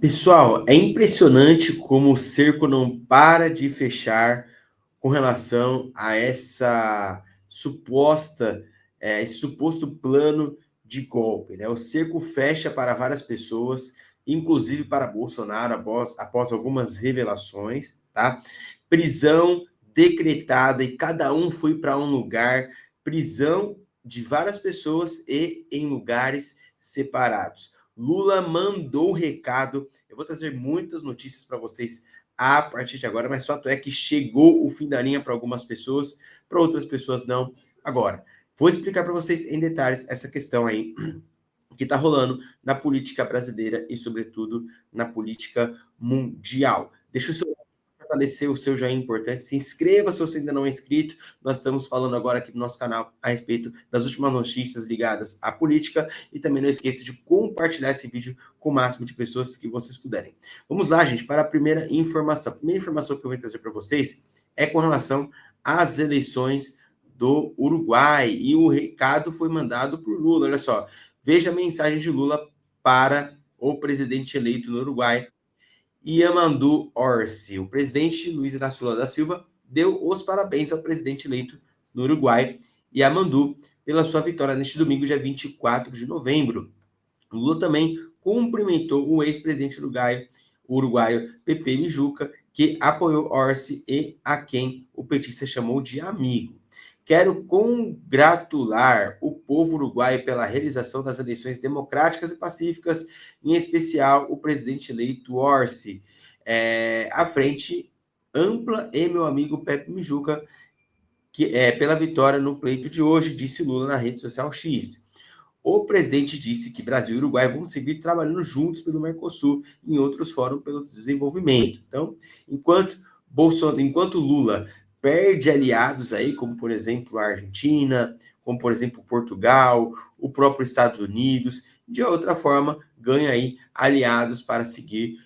Pessoal, é impressionante como o cerco não para de fechar com relação a esse suposto plano de golpe, né? O cerco fecha para várias pessoas, inclusive para Bolsonaro, após algumas revelações, tá? Prisão decretada e cada um foi para um lugar, prisão de várias pessoas e em lugares separados. Lula mandou o recado. Eu vou trazer muitas notícias para vocês a partir de agora, mas fato é que chegou o fim da linha para algumas pessoas, para outras pessoas não. Agora, vou explicar para vocês em detalhes essa questão aí que está rolando na política brasileira e, sobretudo, na política mundial. Deixa o seu fortalecer o seu joinha importante, se inscreva se você ainda não é inscrito. Nós estamos falando agora aqui no nosso canal a respeito das últimas notícias ligadas à política e também não esqueça de compartilhar esse vídeo com o máximo de pessoas que vocês puderem. Vamos lá, gente, para a primeira informação. A primeira informação que eu vou trazer para vocês é com relação às eleições do Uruguai e o recado foi mandado por Lula. Olha só, veja a mensagem de Lula para o presidente eleito no Uruguai, Yamandu Orsi. O presidente Luiz Inácio Lula da Silva deu os parabéns ao presidente eleito no Uruguai, Yamandu, pela sua vitória neste domingo, dia 24 de novembro. Lula também cumprimentou o ex-presidente uruguaio Pepe Mujica, que apoiou Orsi e a quem o petista chamou de amigo. Quero congratular o povo uruguaio pela realização das eleições democráticas e pacíficas, em especial o presidente eleito Orsi, à frente ampla e meu amigo Pepe Mujica, pela vitória no pleito de hoje, disse Lula na rede social X. O presidente disse que Brasil e Uruguai vão seguir trabalhando juntos pelo Mercosul e em outros fóruns pelo desenvolvimento. Então, enquanto Lula perde aliados aí, como por exemplo a Argentina, como por exemplo Portugal, o próprio Estados Unidos, de outra forma ganha aí aliados para seguir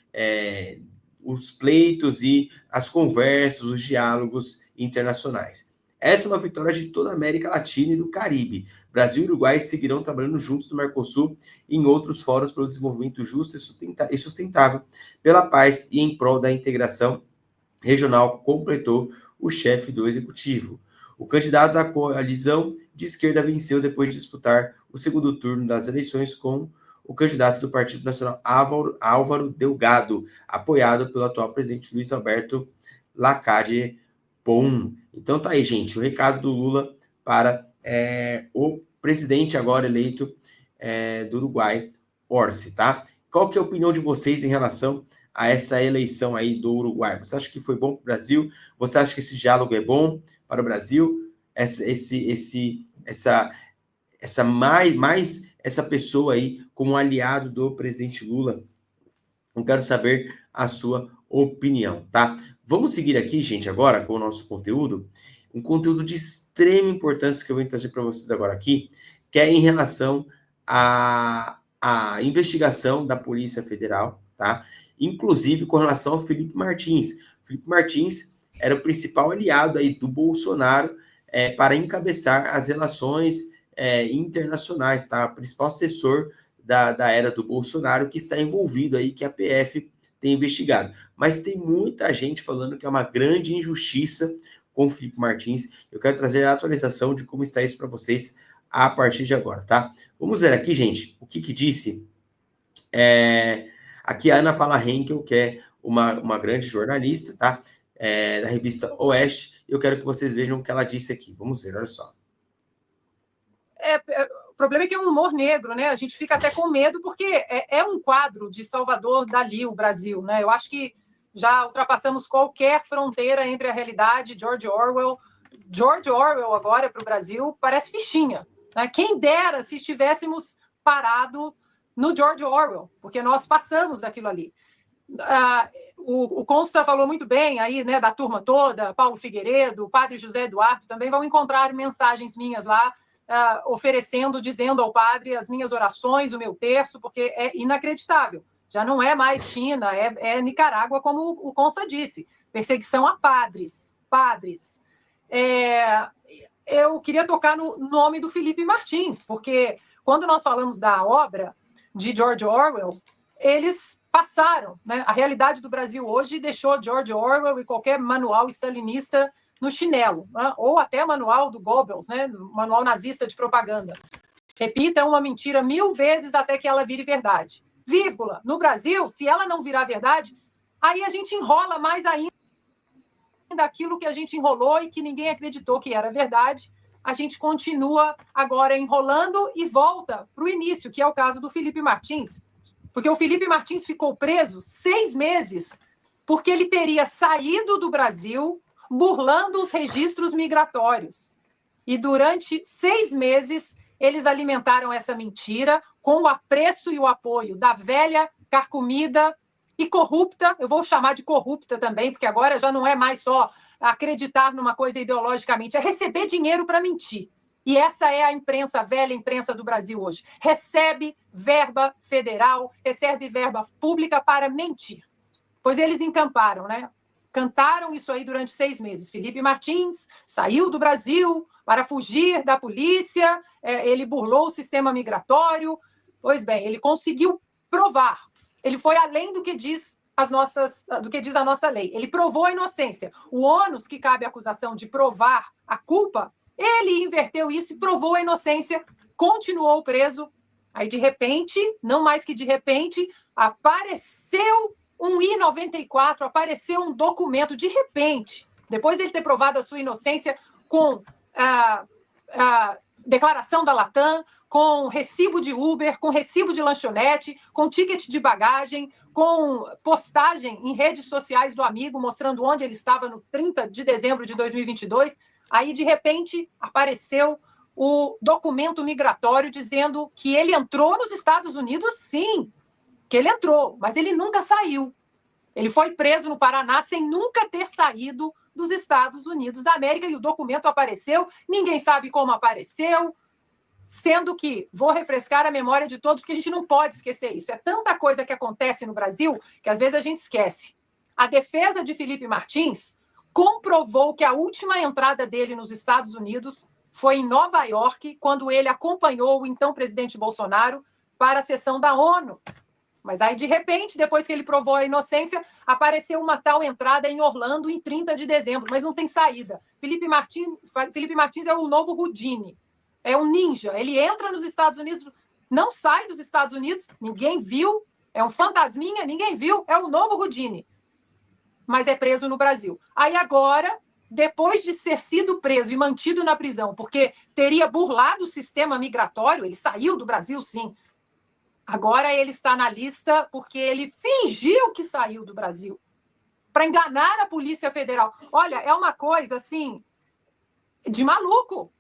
os pleitos e as conversas, os diálogos internacionais. Essa é uma vitória de toda a América Latina e do Caribe. Brasil e Uruguai seguirão trabalhando juntos no Mercosul e em outros fóruns pelo desenvolvimento justo e sustentável, pela paz e em prol da integração regional, completou o chefe do executivo. O candidato da coalizão de esquerda venceu depois de disputar o segundo turno das eleições com o candidato do Partido Nacional Álvaro Delgado, apoiado pelo atual presidente Luiz Alberto Lacalle Pou. Então tá aí, gente, o recado do Lula para o presidente agora eleito do Uruguai, Orsi, tá? Qual que é a opinião de vocês em relação a essa eleição aí do Uruguai? Você acha que foi bom para o Brasil? Você acha que esse diálogo é bom para o Brasil? Essa pessoa aí como aliado do presidente Lula? Eu quero saber a sua opinião, tá? Vamos seguir aqui, gente, agora com o nosso conteúdo. Um conteúdo de extrema importância que eu vou trazer para vocês agora aqui, que é em relação à investigação da Polícia Federal, tá? Inclusive com relação ao Felipe Martins. Felipe Martins era o principal aliado aí do Bolsonaro para encabeçar as relações internacionais, tá? O principal assessor da era do Bolsonaro que está envolvido aí, que a PF tem investigado. Mas tem muita gente falando que é uma grande injustiça com o Felipe Martins. Eu quero trazer a atualização de como está isso para vocês a partir de agora, tá? Vamos ver aqui, gente, o que disse aqui a Ana Paula Henkel, que é uma grande jornalista, tá? Da revista Oeste. Eu quero que vocês vejam o que ela disse aqui. Vamos ver, olha só. O problema é que é um humor negro, né? A gente fica até com medo, porque é um quadro de Salvador Dalí, o Brasil, né? Eu acho que já ultrapassamos qualquer fronteira entre a realidade. George Orwell agora para o Brasil parece fichinha, né? Quem dera se estivéssemos parado no George Orwell, porque nós passamos daquilo ali. O Consta falou muito bem aí, né, da turma toda, Paulo Figueiredo, o padre José Eduardo também vão encontrar mensagens minhas lá, oferecendo, dizendo ao padre as minhas orações, o meu terço, porque é inacreditável. Já não é mais China, é Nicarágua, como o Consta disse. Perseguição a padres. Eu queria tocar no nome do Felipe Martins, porque quando nós falamos da obra de George Orwell, eles passaram, né? A realidade do Brasil hoje deixou George Orwell e qualquer manual stalinista no chinelo, né? Ou até manual do Goebbels, né? Manual nazista de propaganda. Repita uma mentira 1000 vezes até que ela vire verdade. Vírgula. No Brasil, se ela não virar verdade, aí a gente enrola mais ainda aquilo que a gente enrolou e que ninguém acreditou que era verdade. A gente continua agora enrolando e volta para o início, que é o caso do Felipe Martins. Porque o Felipe Martins ficou preso 6 meses porque ele teria saído do Brasil burlando os registros migratórios. E durante 6 meses eles alimentaram essa mentira com o apreço e o apoio da velha, carcomida e corrupta, eu vou chamar de corrupta também, porque agora já não é mais só acreditar numa coisa ideologicamente, é receber dinheiro para mentir. E essa é a imprensa, a velha imprensa do Brasil hoje. Recebe verba federal, recebe verba pública para mentir. Pois eles encamparam, né? Cantaram isso aí durante 6 meses. Felipe Martins saiu do Brasil para fugir da polícia, ele burlou o sistema migratório. Pois bem, ele conseguiu provar. Ele foi além do que diz a nossa lei. Ele provou a inocência. O ônus que cabe à acusação de provar a culpa, ele inverteu isso e provou a inocência, continuou preso. Aí, de repente, não mais que de repente, apareceu um I-94, apareceu um documento, de repente, depois dele ter provado a sua inocência com a declaração da Latam, com recibo de Uber, com recibo de lanchonete, com ticket de bagagem, com postagem em redes sociais do amigo mostrando onde ele estava no 30 de dezembro de 2022. Aí, de repente, apareceu o documento migratório dizendo que ele entrou nos Estados Unidos, sim, que ele entrou, mas ele nunca saiu. Ele foi preso no Paraná sem nunca ter saído dos Estados Unidos da América e o documento apareceu, ninguém sabe como apareceu, sendo que, vou refrescar a memória de todos, porque a gente não pode esquecer isso. É tanta coisa que acontece no Brasil que às vezes a gente esquece. A defesa de Felipe Martins comprovou que a última entrada dele nos Estados Unidos foi em Nova York, quando ele acompanhou o então presidente Bolsonaro para a sessão da ONU. Mas aí, de repente, depois que ele provou a inocência, apareceu uma tal entrada em Orlando em 30 de dezembro, mas não tem saída. Felipe Martins é o novo Houdini, é um ninja. Ele entra nos Estados Unidos, não sai dos Estados Unidos, ninguém viu, é um fantasminha, ninguém viu, é o novo Houdini, mas é preso no Brasil. Aí agora, depois de ser sido preso e mantido na prisão, porque teria burlado o sistema migratório, ele saiu do Brasil, sim. Agora ele está na lista porque ele fingiu que saiu do Brasil para enganar a Polícia Federal. Olha, é uma coisa assim de maluco.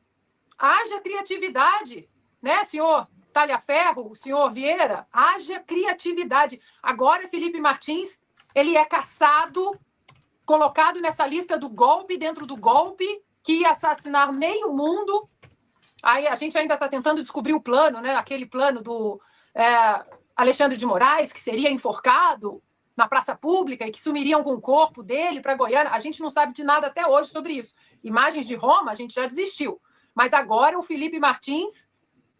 Haja criatividade, né, senhor Talhaferro, senhor Vieira? Haja criatividade. Agora Felipe Martins, ele é caçado, colocado nessa lista do golpe, dentro do golpe, que ia assassinar meio mundo. Aí a gente ainda está tentando descobrir o plano, né? Aquele plano do Alexandre de Moraes, que seria enforcado na praça pública e que sumiriam com o corpo dele para Goiânia. A gente não sabe de nada até hoje sobre isso. Imagens de Roma, a gente já desistiu. Mas agora o Felipe Martins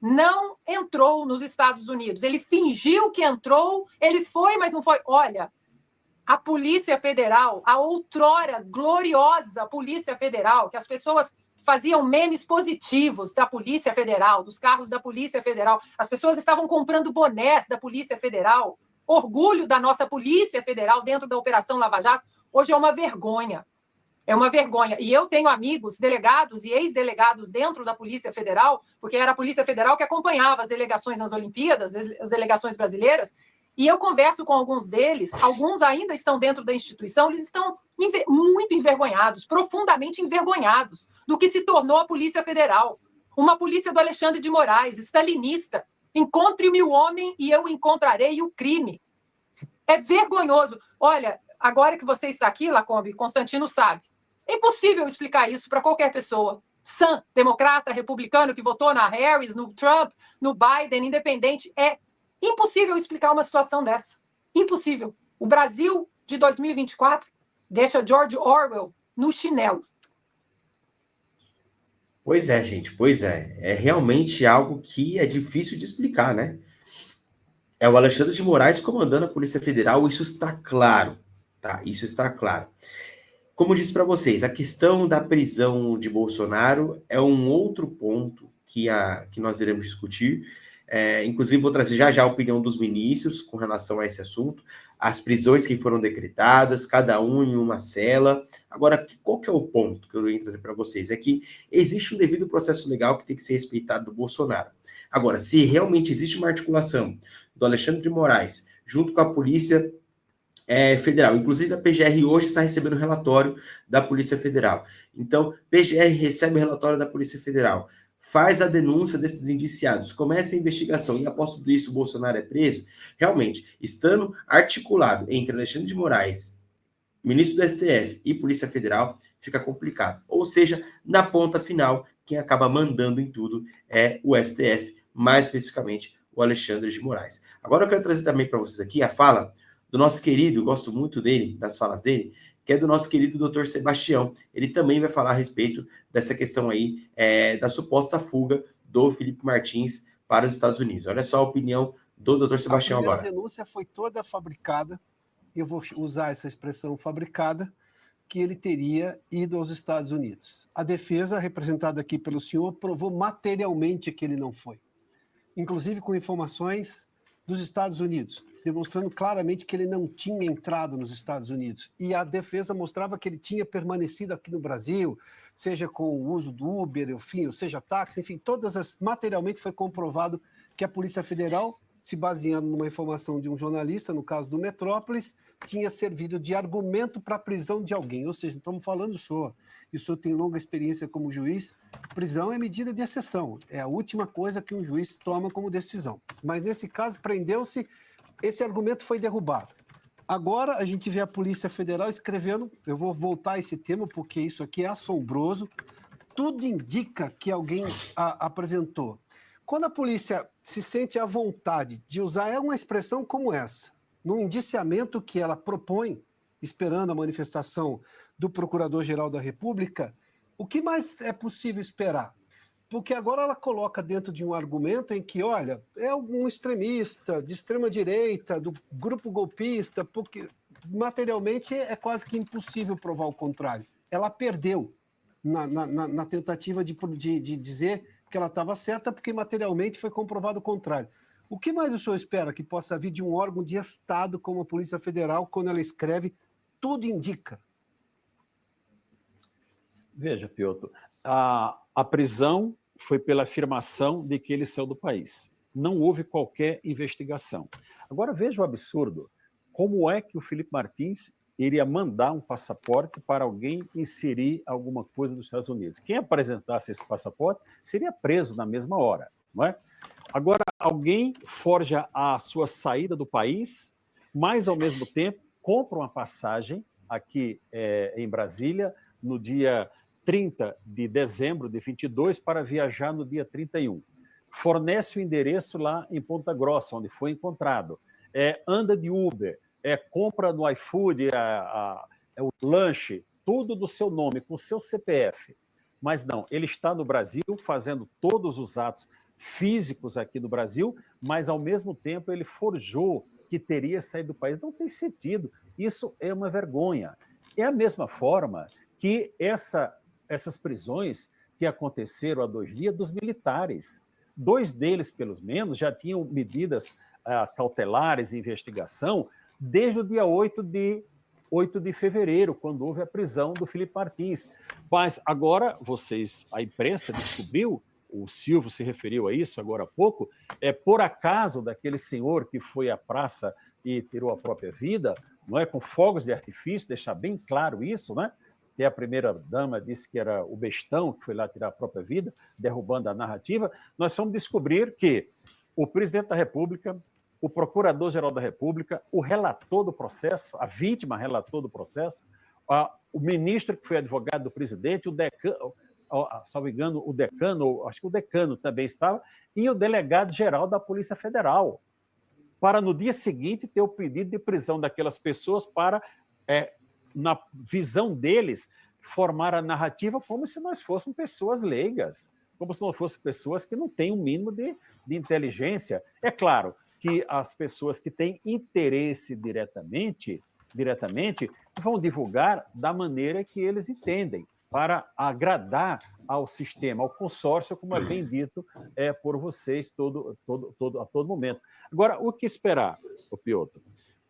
não entrou nos Estados Unidos. Ele fingiu que entrou, ele foi, mas não foi. Olha, a Polícia Federal, a outrora gloriosa Polícia Federal, que as pessoas faziam memes positivos da Polícia Federal, dos carros da Polícia Federal. As pessoas estavam comprando bonés da Polícia Federal. Orgulho da nossa Polícia Federal dentro da Operação Lava Jato. Hoje é uma vergonha. É uma vergonha. E eu tenho amigos, delegados e ex-delegados dentro da Polícia Federal, porque era a Polícia Federal que acompanhava as delegações nas Olimpíadas, as delegações brasileiras, e eu converso com alguns deles, alguns ainda estão dentro da instituição, eles estão muito envergonhados, profundamente envergonhados do que se tornou a Polícia Federal. Uma polícia do Alexandre de Moraes, stalinista. Encontre-me o homem e eu encontrarei o crime. É vergonhoso. Olha, agora que você está aqui, Lacombe, Constantino sabe. É impossível explicar isso para qualquer pessoa. Sã, democrata, republicano, que votou na Harris, no Trump, no Biden, independente, é impossível explicar uma situação dessa. Impossível. O Brasil de 2024 deixa George Orwell no chinelo. Pois é, gente, pois é. É realmente algo que é difícil de explicar, né? É o Alexandre de Moraes comandando a Polícia Federal, isso está claro, tá? Isso está claro. Como disse para vocês, a questão da prisão de Bolsonaro é um outro ponto que nós iremos discutir. Inclusive, vou trazer já a opinião dos ministros com relação a esse assunto, as prisões que foram decretadas, cada um em uma cela. Agora, qual que é o ponto que eu venho trazer para vocês? É que existe um devido processo legal que tem que ser respeitado do Bolsonaro. Agora, se realmente existe uma articulação do Alexandre de Moraes junto com a Polícia Federal, inclusive a PGR hoje está recebendo relatório da Polícia Federal. Então, PGR recebe o relatório da Polícia Federal, faz a denúncia desses indiciados, começa a investigação e após tudo isso o Bolsonaro é preso, realmente, estando articulado entre Alexandre de Moraes, ministro do STF e Polícia Federal, fica complicado. Ou seja, na ponta final, quem acaba mandando em tudo é o STF, mais especificamente o Alexandre de Moraes. Agora eu quero trazer também para vocês aqui a fala do nosso querido, gosto muito dele, das falas dele, que é do nosso querido doutor Sebastião. Ele também vai falar a respeito dessa questão aí, da suposta fuga do Felipe Martins para os Estados Unidos. Olha só a opinião do doutor Sebastião agora. A denúncia foi toda fabricada, eu vou usar essa expressão fabricada, que ele teria ido aos Estados Unidos. A defesa, representada aqui pelo senhor, provou materialmente que ele não foi, inclusive com informações dos Estados Unidos, demonstrando claramente que ele não tinha entrado nos Estados Unidos. E a defesa mostrava que ele tinha permanecido aqui no Brasil, seja com o uso do Uber, enfim, ou seja, táxi, enfim, materialmente foi comprovado que a Polícia Federal, se baseando numa informação de um jornalista, no caso do Metrópolis, tinha servido de argumento para a prisão de alguém. Ou seja, estamos falando só, e o senhor tem longa experiência como juiz, prisão é medida de exceção, é a última coisa que um juiz toma como decisão. Mas nesse caso, prendeu-se, esse argumento foi derrubado. Agora a gente vê a Polícia Federal escrevendo, eu vou voltar a esse tema porque isso aqui é assombroso, tudo indica que alguém apresentou. Quando a polícia se sente à vontade de usar uma expressão como essa, num indiciamento que ela propõe, esperando a manifestação do Procurador-Geral da República, o que mais é possível esperar? Porque agora ela coloca dentro de um argumento em que, olha, é um extremista de extrema-direita, do grupo golpista, porque materialmente é quase que impossível provar o contrário. Ela perdeu na tentativa de dizer que ela estava certa, porque materialmente foi comprovado o contrário. O que mais o senhor espera que possa vir de um órgão de Estado como a Polícia Federal, quando ela escreve, tudo indica? Veja, Piotr, a prisão foi pela afirmação de que ele saiu do país. Não houve qualquer investigação. Agora veja o absurdo. Como é que o Felipe Martins iria mandar um passaporte para alguém inserir alguma coisa dos Estados Unidos? Quem apresentasse esse passaporte seria preso na mesma hora, não é? Agora, alguém forja a sua saída do país, mas, ao mesmo tempo, compra uma passagem aqui em Brasília, no dia 30 de dezembro de 22, para viajar no dia 31. Fornece o endereço lá em Ponta Grossa, onde foi encontrado. Anda de Uber, compra no iFood o lanche, tudo do seu nome, com o seu CPF. Mas não, ele está no Brasil fazendo todos os atos físicos aqui no Brasil, mas, ao mesmo tempo, ele forjou que teria saído do país. Não tem sentido. Isso é uma vergonha. É a mesma forma que essas prisões que aconteceram há 2 dias dos militares. 2 deles, pelo menos, já tinham medidas cautelares e investigação desde o dia 8 de fevereiro, quando houve a prisão do Felipe Martins. Mas agora, a imprensa descobriu, o Silvio se referiu a isso agora há pouco, por acaso daquele senhor que foi à praça e tirou a própria vida, não é, com fogos de artifício, deixar bem claro isso, né? Que a primeira-dama disse que era o bestão que foi lá tirar a própria vida, derrubando a narrativa. Nós vamos descobrir que o presidente da República, o procurador-geral da República, o relator do processo, a vítima relator do processo, o ministro que foi advogado do presidente, o decano, salvo engano, o decano, acho que o decano também estava, e o delegado-geral da Polícia Federal, para no dia seguinte ter o pedido de prisão daquelas pessoas para, na visão deles, formar a narrativa como se nós fôssemos pessoas leigas, como se não fossem pessoas que não têm um mínimo de inteligência. É claro que as pessoas que têm interesse diretamente vão divulgar da maneira que eles entendem, para agradar ao sistema, ao consórcio, como é bem dito por vocês a todo momento. Agora, o que esperar, Piotr?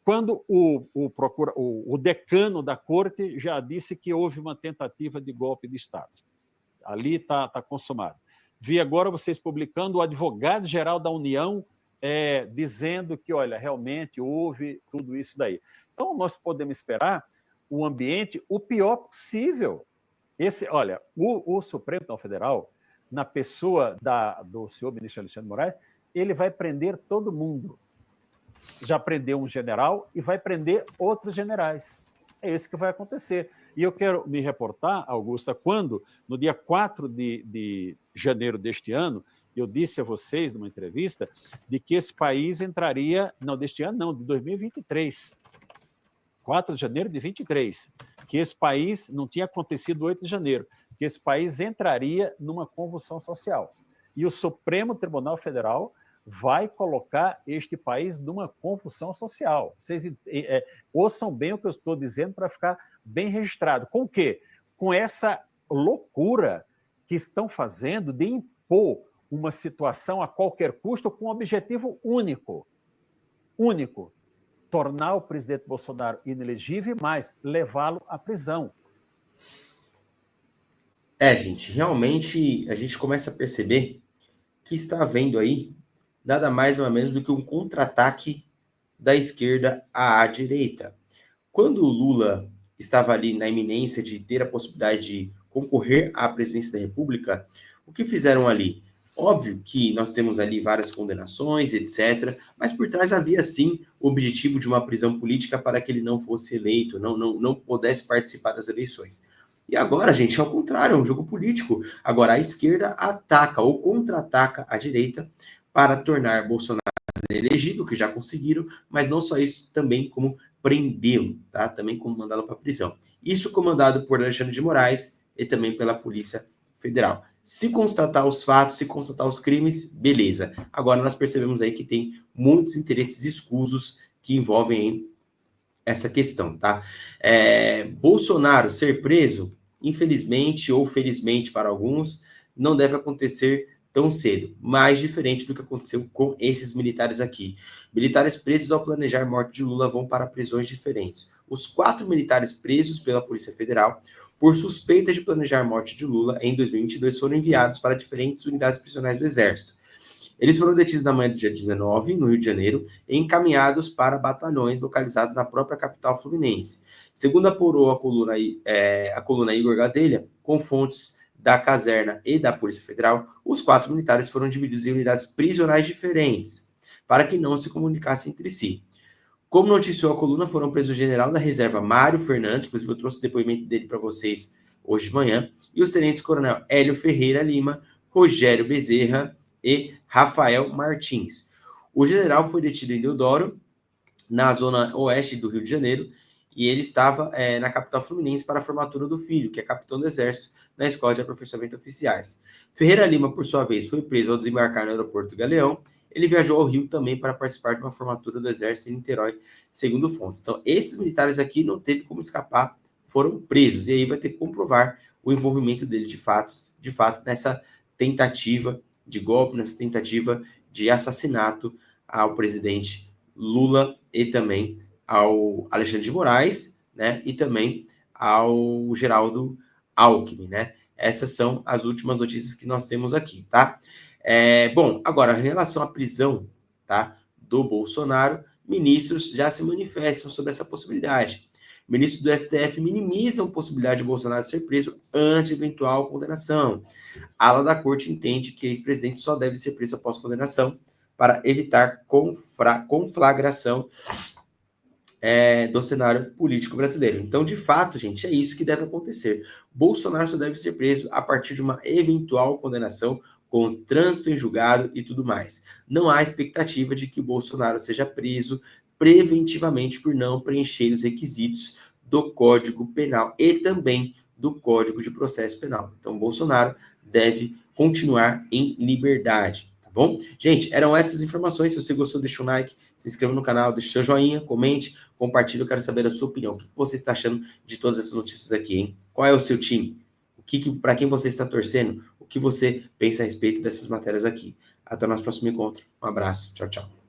Quando o decano da corte já disse que houve uma tentativa de golpe de Estado. Ali está consumado. Vi agora vocês publicando o advogado-geral da União dizendo que, olha, realmente houve tudo isso daí. Então, nós podemos esperar um ambiente o pior possível. Olha, o Supremo Tribunal Federal, na pessoa do senhor ministro Alexandre de Moraes, ele vai prender todo mundo. Já prendeu um general e vai prender outros generais. É isso que vai acontecer. E eu quero me reportar, Augusta, quando, no dia 4 de janeiro deste ano, eu disse a vocês, numa entrevista, de que esse país entraria... Não, deste ano não, de 2023. 4 de janeiro de 23. Que esse país, não tinha acontecido 8 de janeiro, que esse país entraria numa convulsão social. E o Supremo Tribunal Federal vai colocar este país numa convulsão social. Vocês ouçam bem o que eu estou dizendo para ficar bem registrado. Com o quê? Com essa loucura que estão fazendo de impor uma situação a qualquer custo com um objetivo único. Tornar o presidente Bolsonaro inelegível, mas levá-lo à prisão. Gente, realmente a gente começa a perceber que está havendo aí nada mais ou menos do que um contra-ataque da esquerda à direita. Quando o Lula estava ali na iminência de ter a possibilidade de concorrer à presidência da República, o que fizeram ali? Óbvio que nós temos ali várias condenações, etc., mas por trás havia, sim, o objetivo de uma prisão política para que ele não fosse eleito, não pudesse participar das eleições. E agora, gente, é o contrário, é um jogo político. Agora a esquerda ataca ou contra-ataca a direita para tornar Bolsonaro elegível, que já conseguiram, mas não só isso, também como prendê-lo, tá? Também como mandá-lo para a prisão. Isso comandado por Alexandre de Moraes e também pela Polícia Federal. Se constatar os fatos, se constatar os crimes, beleza. Agora nós percebemos aí que tem muitos interesses escusos que envolvem essa questão, tá? Bolsonaro ser preso, infelizmente ou felizmente para alguns, não deve acontecer tão cedo, mais diferente do que aconteceu com esses militares aqui. Militares presos ao planejar a morte de Lula vão para prisões diferentes. Os 4 militares presos pela Polícia Federal por suspeita de planejar a morte de Lula em 2022 foram enviados para diferentes unidades prisionais do Exército. Eles foram detidos na manhã do dia 19, no Rio de Janeiro, e encaminhados para batalhões localizados na própria capital fluminense. Segundo apurou a coluna Igor Gadelha, com fontes da caserna e da Polícia Federal, os 4 militares foram divididos em unidades prisionais diferentes, para que não se comunicassem entre si. Como noticiou a coluna, foram presos o general da reserva Mário Fernandes, inclusive eu trouxe o depoimento dele para vocês hoje de manhã, e os tenentes-coronel Hélio Ferreira Lima, Rogério Bezerra e Rafael Martins. O general foi detido em Deodoro, na zona oeste do Rio de Janeiro, e ele estava na capital fluminense para a formatura do filho, que é capitão do Exército, na Escola de Aperfeiçoamento Oficiais. Ferreira Lima, por sua vez, foi preso ao desembarcar no aeroporto do Galeão. Ele viajou ao Rio também para participar de uma formatura do Exército em Niterói, segundo fontes. Então, esses militares aqui não teve como escapar, foram presos. E aí vai ter que comprovar o envolvimento dele de fato nessa tentativa de golpe, nessa tentativa de assassinato ao presidente Lula e também ao Alexandre de Moraes, né, e também ao Geraldo Alckmin, né? Essas são as últimas notícias que nós temos aqui, tá? Bom, agora, em relação à prisão, tá, do Bolsonaro, ministros já se manifestam sobre essa possibilidade. Ministros do STF minimizam a possibilidade de Bolsonaro ser preso ante eventual condenação. A ala da corte entende que o ex-presidente só deve ser preso após condenação para evitar conflagração do cenário político brasileiro. Então, de fato, gente, é isso que deve acontecer. Bolsonaro só deve ser preso a partir de uma eventual condenação com trânsito em julgado e tudo mais. Não há expectativa de que Bolsonaro seja preso preventivamente por não preencher os requisitos do Código Penal e também do Código de Processo Penal. Então, Bolsonaro deve continuar em liberdade, tá bom? Gente, eram essas informações. Se você gostou, deixa um like, se inscreva no canal, deixa seu joinha, comente, compartilhe. Eu quero saber a sua opinião. O que você está achando de todas essas notícias aqui, hein? Qual é o seu time? Para quem você está torcendo? O que você pensa a respeito dessas matérias aqui? Até o nosso próximo encontro. Um abraço. Tchau, tchau.